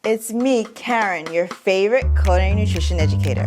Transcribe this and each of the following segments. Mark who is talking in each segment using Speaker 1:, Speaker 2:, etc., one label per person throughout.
Speaker 1: It's me, Karen, your favorite culinary nutrition educator.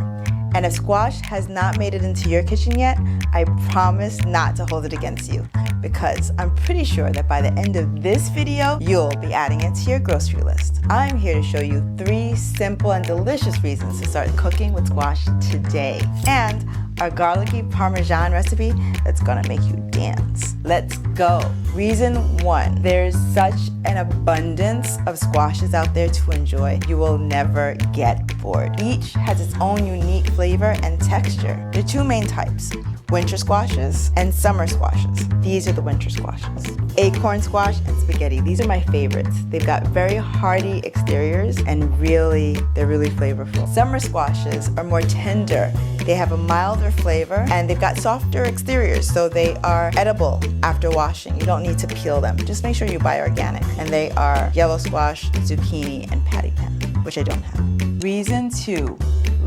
Speaker 1: And if squash has not made it into your kitchen yet, I promise not to hold it against you, because I'm pretty sure that by the end of this video, you'll be adding it to your grocery list. I'm here to show you 3 simple and delicious reasons to start cooking with squash today, and our garlicky parmesan recipe that's gonna make you dance. Let's go. Reason 1, there's such an abundance of squashes out there to enjoy, you will never get bored. Each has its own unique flavor and texture. There are 2 main types: winter squashes and summer squashes. These are the winter squashes. Acorn squash and spaghetti, these are my favorites. They've got very hearty exteriors and they're really flavorful. Summer squashes are more tender. They have a milder flavor and they've got softer exteriors, so they are edible after washing. You don't need to peel them. Just make sure you buy organic. And they are yellow squash, zucchini, and patty pan, which I don't have. Reason 2,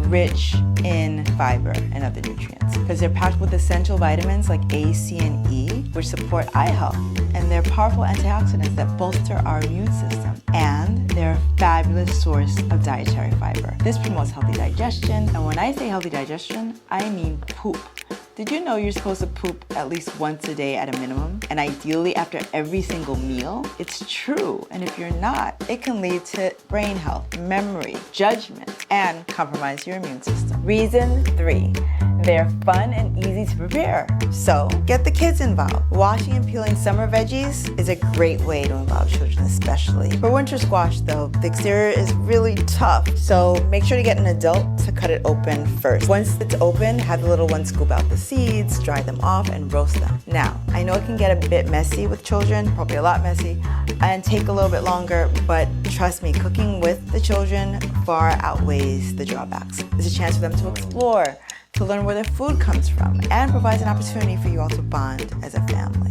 Speaker 1: rich in fiber and other nutrients, because they're packed with essential vitamins like A, C, and E, which support eye health, and they're powerful antioxidants that bolster our immune system, and they're a fabulous source of dietary fiber. This promotes healthy digestion, and when I say healthy digestion, I mean poop. Did you know you're supposed to poop at least once a day at a minimum, and ideally after every single meal? It's true, and if you're not, it can lead to brain health, memory, judgment, and compromise your immune system. Reason 3, they're fun and easy to prepare. So get the kids involved. Washing and peeling summer veggies is a great way to involve children especially. For winter squash though, the exterior is really tough, so make sure to get an adult to cut it open first. Once it's open, have the little one scoop out the seeds, dry them off, and roast them. Now, I know it can get a bit messy with children, probably a lot messy, and take a little bit longer, but trust me, cooking with the children far outweighs the drawbacks. It's a chance for them to explore, to learn where their food comes from, and provides an opportunity for you all to bond as a family.